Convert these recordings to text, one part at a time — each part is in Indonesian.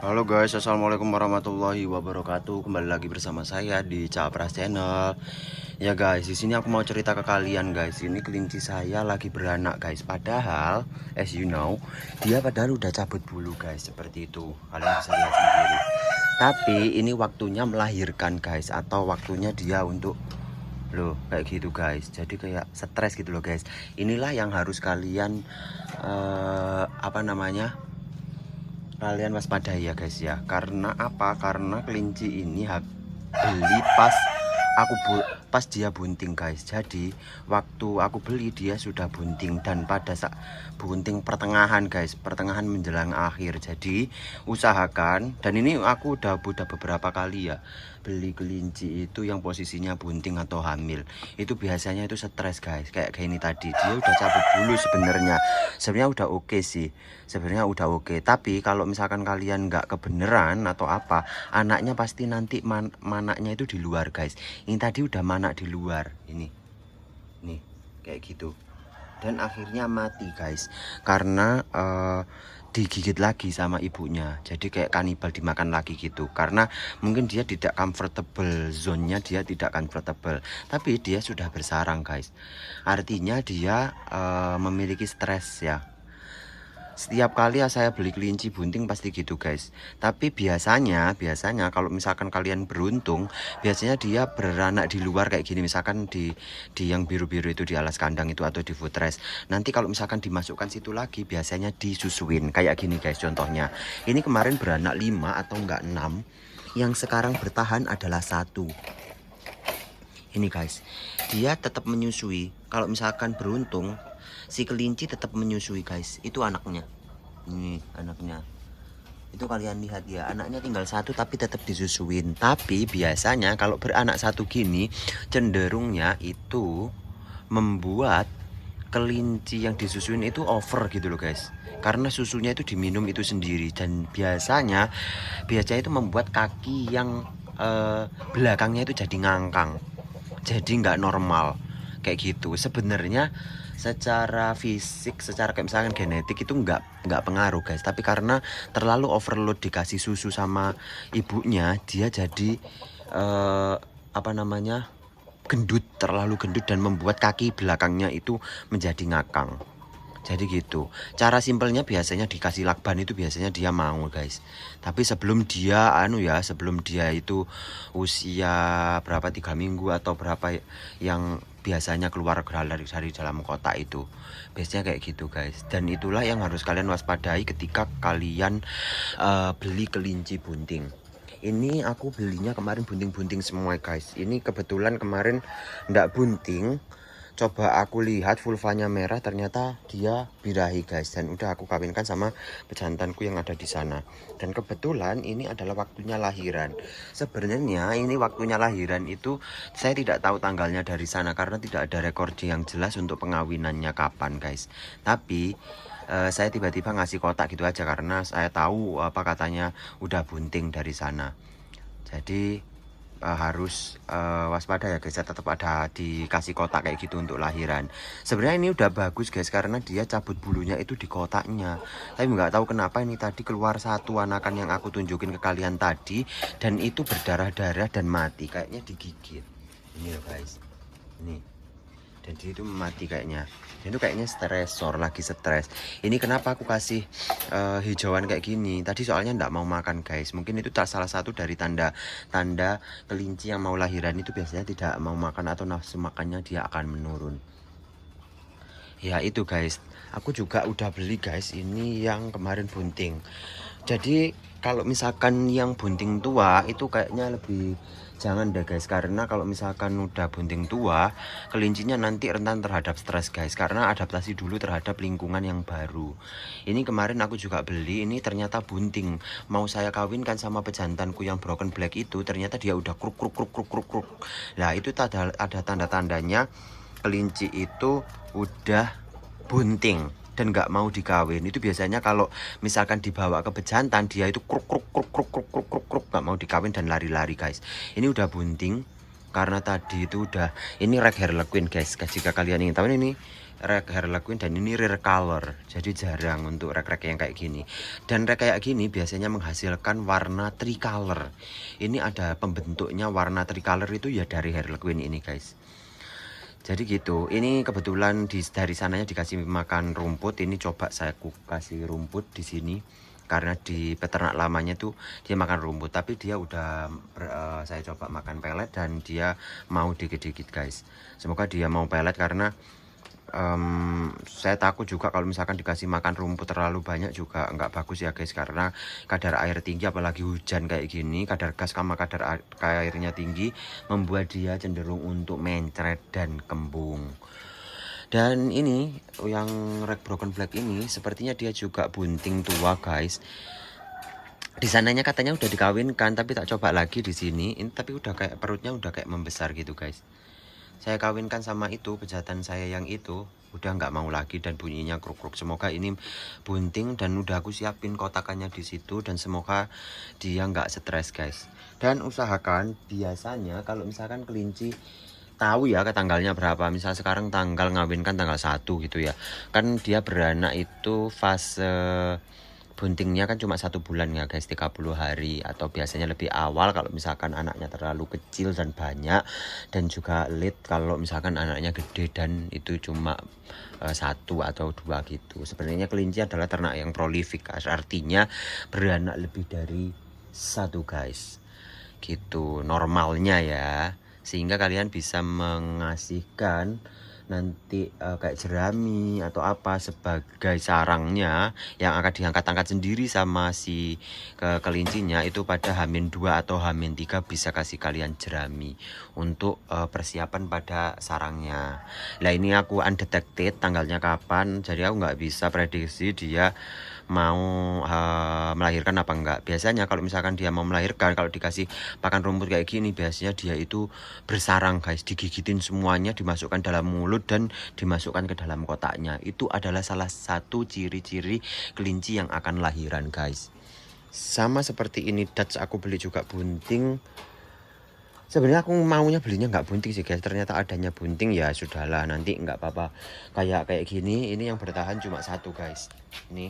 Halo guys, assalamualaikum warahmatullahi wabarakatuh. Kembali lagi bersama saya di Capras Channel. Ya guys, di sini aku mau cerita ke kalian guys. Ini kelinci saya lagi beranak guys. Padahal, as you know, dia padahal udah cabut bulu guys. Seperti itu. Kalian bisa lihat sendiri. Tapi ini waktunya melahirkan guys, atau waktunya dia untuk loh kayak gitu guys. Jadi kayak stres gitu loh guys. Inilah yang harus kalian kalian waspadai ya guys ya. Karena apa? Karena kelinci ini beli pas dia bunting guys. Jadi waktu aku beli dia sudah bunting, dan pada saat bunting pertengahan guys, pertengahan menjelang akhir. Jadi usahakan, dan ini aku udah beberapa kali ya beli kelinci itu yang posisinya bunting atau hamil. Itu biasanya itu stres guys. Kayak ini tadi dia udah cabut bulu sebenarnya udah oke sih. Sebenarnya udah oke. Tapi kalau misalkan kalian nggak kebeneran atau apa, anaknya pasti nanti manaknya itu di luar guys. Ini tadi udah manak di luar. Ini nih kayak gitu. Dan akhirnya mati guys. Karena digigit lagi sama ibunya. Jadi kayak kanibal, dimakan lagi gitu. Karena mungkin dia tidak comfortable, zone-nya dia tidak comfortable. Tapi dia sudah bersarang guys. Artinya dia memiliki stres ya. Setiap kali ya saya beli kelinci bunting pasti gitu guys. Tapi biasanya kalau misalkan kalian beruntung, biasanya dia beranak di luar kayak gini. Misalkan di yang biru-biru itu, di alas kandang itu, atau di footrest. Nanti kalau misalkan dimasukkan situ lagi, biasanya disusuin kayak gini guys. Contohnya ini kemarin beranak 5 atau enggak 6. Yang sekarang bertahan adalah 1. Ini guys, dia tetap menyusui. Kalau misalkan beruntung, si kelinci tetap menyusui guys. Itu anaknya. Ini anaknya. Itu kalian lihat ya, anaknya tinggal 1 tapi tetap disusuin. Tapi biasanya kalau beranak 1 gini, cenderungnya itu membuat kelinci yang disusuin itu over gitu loh guys. Karena susunya itu diminum itu sendiri. Dan biasanya itu membuat kaki yang belakangnya itu jadi ngangkang, jadi nggak normal kayak gitu. Sebenarnya secara fisik, secara kayak misalkan genetik itu nggak pengaruh guys, tapi karena terlalu overload dikasih susu sama ibunya, dia jadi gendut, terlalu gendut, dan membuat kaki belakangnya itu menjadi ngakang. Jadi gitu. Cara simpelnya biasanya dikasih lakban itu biasanya dia mau guys. Tapi sebelum dia sebelum dia itu usia berapa, 3 minggu atau berapa, yang biasanya keluar dari dalam kotak itu. Biasanya kayak gitu guys. Dan itulah yang harus kalian waspadai ketika kalian beli kelinci bunting. Ini aku belinya kemarin bunting-bunting semua guys. Ini kebetulan kemarin ndak bunting. Coba aku lihat vulvanya merah, ternyata dia birahi guys. Dan udah aku kawinkan sama pejantanku yang ada di sana. Dan kebetulan ini adalah waktunya lahiran. Sebenarnya ini waktunya lahiran itu saya tidak tahu tanggalnya dari sana, karena tidak ada rekor yang jelas untuk pengawinannya kapan guys. Tapi saya tiba-tiba ngasih kotak gitu aja karena saya tahu apa katanya udah bunting dari sana. Jadi harus waspada ya guys. Tetap ada dikasih kotak kayak gitu untuk lahiran. Sebenarnya ini udah bagus guys, karena dia cabut bulunya itu di kotaknya. Tapi nggak tahu kenapa ini tadi keluar 1 anakan yang aku tunjukin ke kalian tadi, dan itu berdarah-darah dan mati, kayaknya digigit. Ini loh guys, ini. Dan dia itu mati kayaknya. Dan itu kayaknya stresor, lagi stres. Ini kenapa aku kasih hijauan kayak gini tadi, soalnya nggak mau makan guys. Mungkin itu salah satu dari tanda kelinci yang mau lahiran itu biasanya tidak mau makan, atau nafsu makannya dia akan menurun. Ya itu guys, aku juga udah beli guys ini yang kemarin bunting. Jadi kalau misalkan yang bunting tua itu kayaknya lebih jangan deh guys, karena kalau misalkan udah bunting tua, kelincinya nanti rentan terhadap stres guys, karena adaptasi dulu terhadap lingkungan yang baru. Ini kemarin aku juga beli, ini ternyata bunting. Mau saya kawinkan sama pejantanku yang broken black itu, ternyata dia udah kruk kruk kruk kruk kruk kruk. Nah itu ada tanda-tandanya kelinci itu udah bunting dan nggak mau dikawin. Itu biasanya kalau misalkan dibawa ke pejantan, dia itu kruk kruk kruk kruk kruk kruk kruk kruk, nggak mau dikawin dan lari-lari guys. Ini udah bunting karena tadi itu udah, ini red harlequin guys. Jika kalian ingin tahu, ini rek Harlequin dan ini rare color. Jadi jarang untuk rek-rek yang kayak gini. Dan rek kayak gini biasanya menghasilkan warna tricolor. Ini ada pembentuknya warna tricolor itu ya dari Harlequin ini guys. Jadi gitu. Ini kebetulan dari sananya dikasih makan rumput. Ini coba saya kasih rumput di sini. Karena di peternak lamanya tuh dia makan rumput, tapi dia udah saya coba makan pelet dan dia mau dikit-dikit guys. Semoga dia mau pelet karena saya takut juga kalau misalkan dikasih makan rumput terlalu banyak juga nggak bagus ya guys, karena kadar air tinggi apalagi hujan kayak gini, kadar gas sama kadar airnya tinggi membuat dia cenderung untuk mencret dan kembung. Dan ini yang rek broken black ini sepertinya dia juga bunting tua guys. Di sananya katanya udah dikawinkan, tapi tak coba lagi di sini. Ini tapi udah kayak perutnya udah kayak membesar gitu guys. Saya kawinkan sama itu pejantan saya yang itu udah nggak mau lagi dan bunyinya kruk-kruk. Semoga ini bunting dan udah aku siapin kotakannya di situ dan semoga dia nggak stres guys. Dan usahakan biasanya kalau misalkan kelinci tahu ya ke tanggalnya berapa, misal sekarang tanggal ngawinkan tanggal 1 gitu ya, kan dia beranak itu fase buntingnya kan cuma 1 bulan ya guys, 30 hari atau biasanya lebih awal kalau misalkan anaknya terlalu kecil dan banyak, dan juga late kalau misalkan anaknya gede dan itu cuma 1 atau 2 gitu. Sebenarnya kelinci adalah ternak yang prolifik, artinya beranak lebih dari 1 guys gitu normalnya ya, sehingga kalian bisa mengasihkan nanti kayak jerami atau apa sebagai sarangnya yang akan diangkat-angkat sendiri sama si kelincinya itu pada H-2 atau H-3 bisa kasih kalian jerami untuk persiapan pada sarangnya. Nah ini aku undetected tanggalnya kapan, jadi aku nggak bisa prediksi dia mau melahirkan apa enggak. Biasanya kalau misalkan dia mau melahirkan, kalau dikasih pakan rumput kayak gini, biasanya dia itu bersarang guys, digigitin semuanya, dimasukkan dalam mulut dan dimasukkan ke dalam kotaknya. Itu adalah salah satu ciri-ciri kelinci yang akan lahiran guys. Sama seperti ini Dutch aku beli juga bunting. Sebenarnya aku maunya belinya nggak bunting sih guys, ternyata adanya bunting ya sudahlah, nanti nggak apa-apa. Kayak gini, ini yang bertahan cuma 1 guys. Nih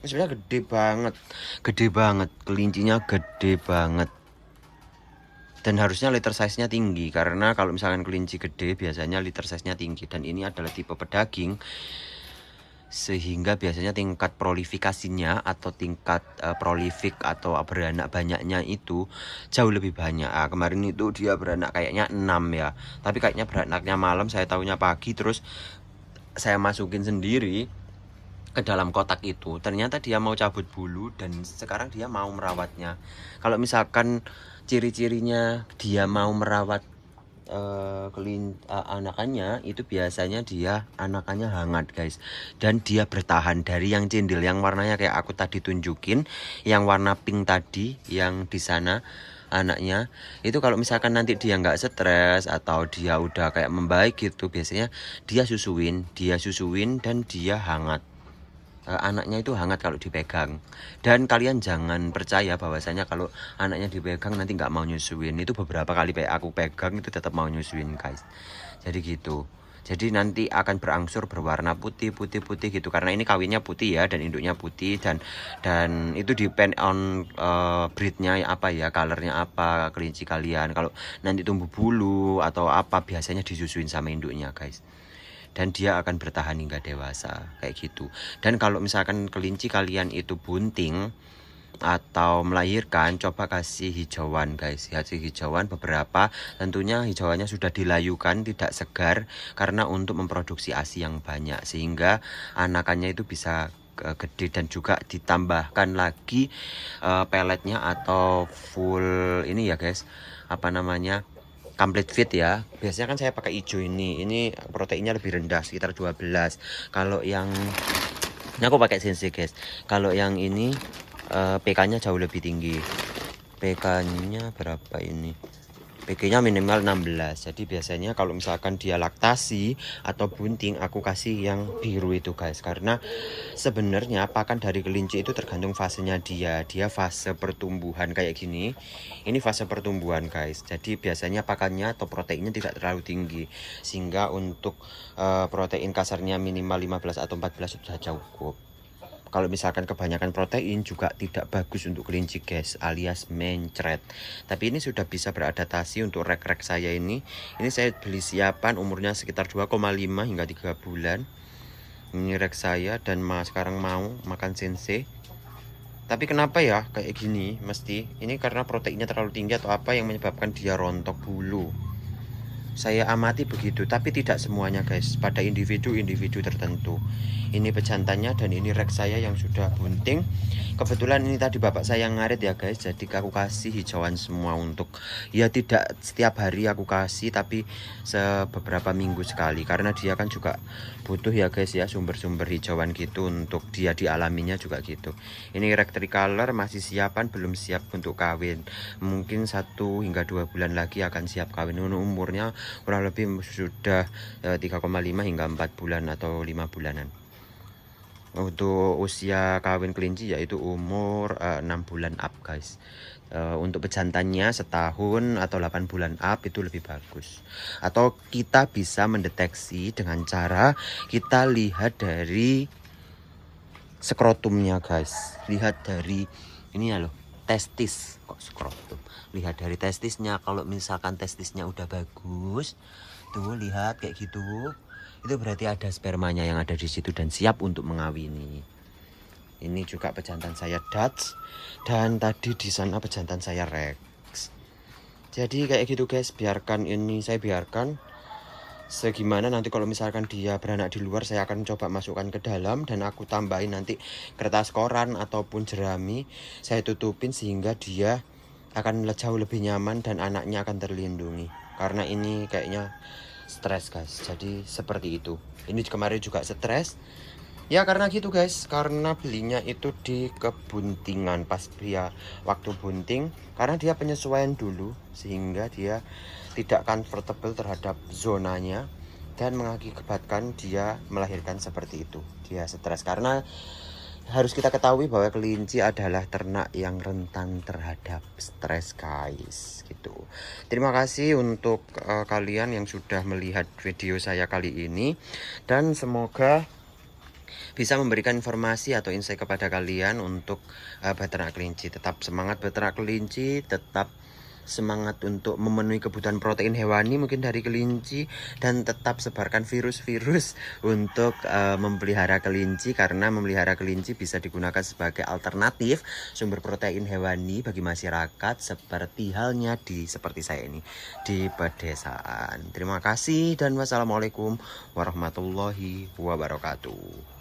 ini sebenarnya gede banget, kelincinya gede banget. Dan harusnya liter size-nya tinggi, karena kalau misalkan kelinci gede biasanya liter size-nya tinggi. Dan ini adalah tipe pedaging, sehingga biasanya tingkat prolifikasinya atau tingkat prolifik atau beranak banyaknya itu jauh lebih banyak. Kemarin itu dia beranak kayaknya 6 ya, tapi kayaknya beranaknya malam, saya tahunya pagi, terus saya masukin sendiri ke dalam kotak itu. Ternyata dia mau cabut bulu dan sekarang dia mau merawatnya. Kalau misalkan ciri-cirinya dia mau merawat anakannya, itu biasanya dia anakannya hangat guys, dan dia bertahan. Dari yang cindil yang warnanya kayak aku tadi tunjukin, yang warna pink tadi yang di sana anaknya itu, kalau misalkan nanti dia nggak stres atau dia udah kayak membaik gitu, biasanya dia susuin dan dia hangat. Anaknya itu hangat kalau dipegang. Dan kalian jangan percaya bahwasanya kalau anaknya dipegang nanti nggak mau nyusuin. Itu beberapa kali aku pegang itu tetap mau nyusuin guys. Jadi gitu. Jadi nanti akan berangsur berwarna putih gitu, karena ini kawinnya putih ya dan induknya putih, dan itu depend on breednya apa ya, colornya apa kelinci kalian. Kalau nanti tumbuh bulu atau apa biasanya disusuin sama induknya guys, dan dia akan bertahan hingga dewasa kayak gitu. Dan kalau misalkan kelinci kalian itu bunting atau melahirkan, coba kasih hijauan guys, kasih hijauan beberapa. Tentunya hijauannya sudah dilayukan, tidak segar, karena untuk memproduksi ASI yang banyak sehingga anakannya itu bisa gede. Dan juga ditambahkan lagi peletnya atau full ini ya guys, apa namanya, complete fit ya. Biasanya kan saya pakai hijau ini proteinnya lebih rendah sekitar 12. Kalau yang ini aku pakai Sensei guys. Kalau yang ini PK-nya jauh lebih tinggi. PK-nya berapa ini? PG-nya minimal 16. Jadi biasanya kalau misalkan dia laktasi atau bunting, aku kasih yang biru itu guys. Karena sebenarnya pakan dari kelinci itu tergantung fasenya dia. Dia fase pertumbuhan kayak gini. Ini fase pertumbuhan guys. Jadi biasanya pakannya atau proteinnya tidak terlalu tinggi. Sehingga untuk protein kasarnya minimal 15 atau 14 sudah cukup. Kalau misalkan kebanyakan protein juga tidak bagus untuk kelinci guys, alias mencret. Tapi ini sudah bisa beradaptasi untuk rek-rek saya ini. Ini saya beli siapan umurnya sekitar 2,5 hingga 3 bulan. Ini rek saya dan sekarang mau makan sensei. Tapi kenapa ya kayak gini mesti? Ini karena proteinnya terlalu tinggi atau apa yang menyebabkan dia rontok bulu. Saya amati begitu, tapi tidak semuanya guys, pada individu-individu tertentu. Ini pejantannya dan ini rek saya yang sudah bunting. Kebetulan ini tadi bapak saya ngarit ya guys, jadi aku kasih hijauan semua untuk, ya tidak setiap hari aku kasih, tapi beberapa minggu sekali. Karena dia kan juga butuh ya guys ya, sumber-sumber hijauan gitu untuk dia dialaminya juga gitu. Ini rek tricolor masih siapan, belum siap untuk kawin. Mungkin 1 hingga 2 bulan lagi akan siap kawin. Umurnya kurang lebih sudah 3,5 hingga 4 bulan atau 5 bulanan. Untuk usia kawin kelinci yaitu umur 6 bulan up guys. Untuk pejantannya setahun atau 8 bulan up itu lebih bagus. Atau kita bisa mendeteksi dengan cara kita lihat dari skrotumnya guys. Lihat dari ini ya loh, testis. Kok skrotum? Lihat dari testisnya. Kalau misalkan testisnya udah bagus, tuh lihat kayak gitu, itu berarti ada spermanya yang ada di situ dan siap untuk mengawini. Ini juga pejantan saya Dutch dan tadi di sana pejantan saya Rex. Jadi kayak gitu guys, biarkan ini, saya biarkan segimana nanti kalau misalkan dia beranak di luar, saya akan coba masukkan ke dalam dan aku tambahin nanti kertas koran ataupun jerami, saya tutupin sehingga dia akan jauh lebih nyaman dan anaknya akan terlindungi. Karena ini kayaknya stres guys, jadi seperti itu. Ini kemarin juga stres ya karena gitu guys, karena belinya itu di kebuntingan pas dia waktu bunting, karena dia penyesuaian dulu sehingga dia tidak comfortable terhadap zonanya dan mengakibatkan dia melahirkan seperti itu. Dia stres karena harus kita ketahui bahwa kelinci adalah ternak yang rentan terhadap stres guys gitu. Terima kasih untuk kalian yang sudah melihat video saya kali ini dan semoga bisa memberikan informasi atau insight kepada kalian untuk beternak kelinci. Tetap semangat beternak kelinci, tetap semangat untuk memenuhi kebutuhan protein hewani mungkin dari kelinci, dan tetap sebarkan virus-virus untuk memelihara kelinci, karena memelihara kelinci bisa digunakan sebagai alternatif sumber protein hewani bagi masyarakat seperti halnya seperti saya ini di pedesaan. Terima kasih dan wassalamualaikum warahmatullahi wabarakatuh.